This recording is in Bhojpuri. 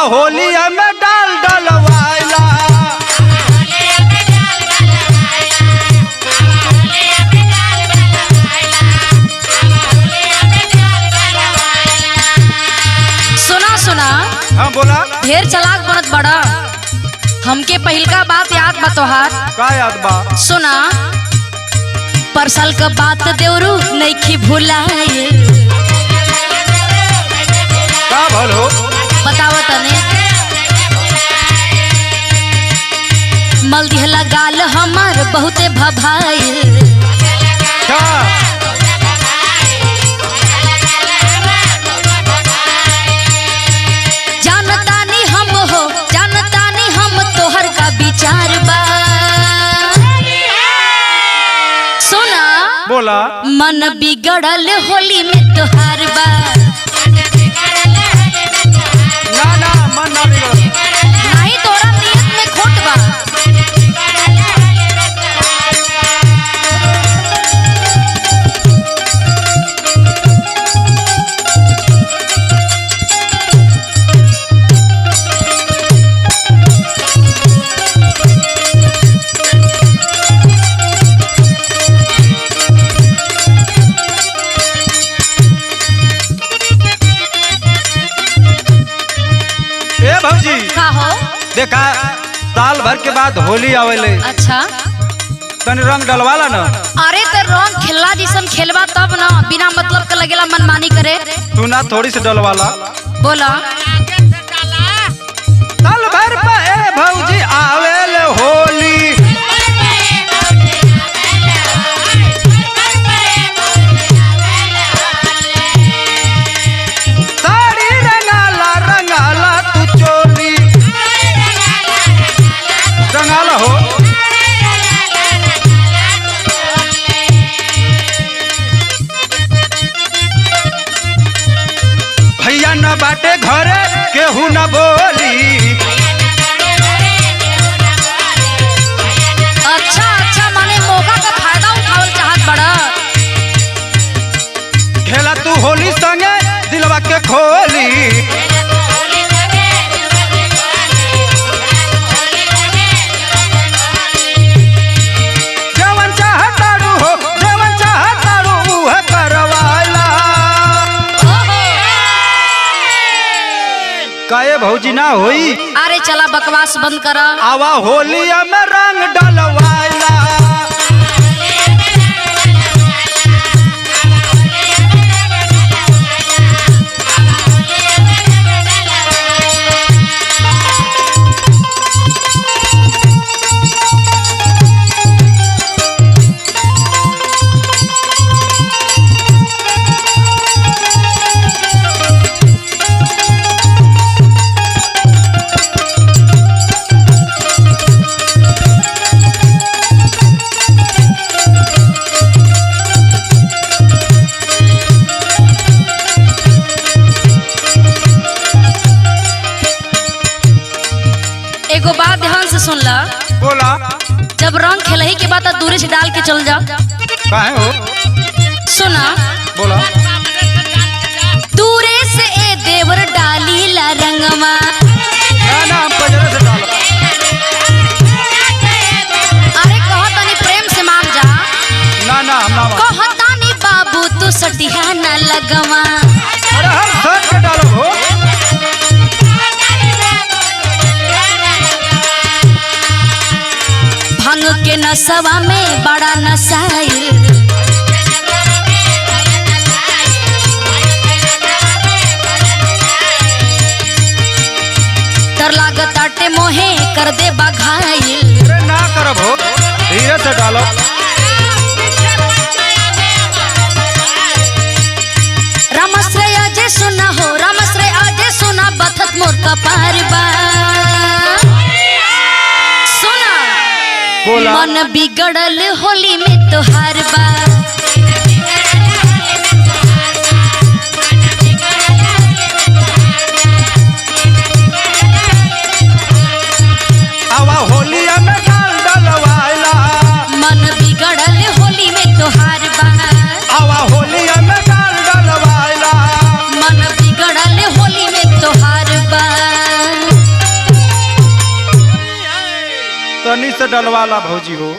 होली में डाल डलवाइला। सुना सुना। हाँ बोला। ढेर चलाक बनत बड़ा। हमके पहिलका बात याद बा तोहार। का याद बा? सुना, परसल का बात देवरू नइखी भुलाए। का भल हो? बताओ तने। मल दिहला गाल हमार बहुते भभाए। जानतानी हम हो, जानतानी हम तोहर का विचार बा। सुना बोला। मन बिगड़ल होली में तोहार बा। ना ना मन ना बिगड़ल। नहीं तोरा नियत में खोट बा। भौजी का हो? देखा साल भर के बाद होली आवेले। अच्छा तनी रंग डलवाला ना। अरे तो रंग खेलला जिसन खेलबा तब ना, बिना मतलब का लगेला मनमानी करे। तू ना थोड़ी से डलवाला। बोला। साल भर पे ए भौजी आवेले होली। साड़ी रंगाला रंगाला तू चोली। रंगाला हो। भैया न बाटे घरे केहू न बोली। अच्छा अच्छा, माने मौका का फायदा उठावल चाहत बड़ा। खेला तू होली संगे दिलवा के खोली। जवन चाहतारू हो, जवन चाहतारू उहे करवाइला। काहे भौजी ना होई? अरे चला बकवास बंद कर। आवा होली में रंग डलवाइला। एगो बात ध्यान से सुन ला। बोला। जब रंग खेलही के बाद दूरी से डाल के चल जा। काहे हो? सुना। बोला। दूरे से ए देवर डाली ला रंगवा। ना ना हम पजरे से डालो। अरे कहतानी प्रेम से मान जा। ना ना हम ना मान। कहतानी बाबू तू सटिहा ना लगवा। अरे हम सच के डालो हो। भांग के नशवा में बड़ा नशाइल। तर लागत आटे मोहे कर दे बघाइल। अरे ना करब हो, धीरे से डालो। रामश्रय आजे सुना हो, रामश्रय आजे सुना बथत मोर कपार बा। सुना। बोला। मन बिगड़ल होली में तोहार बा। आवा होली में डाल डलवाइला। मन बिगड़ल होली में तोहार बा। आवा होली में डाल डलवाइला। मन बिगड़ल होली में तोहार बा। डलवाला भौजी हो।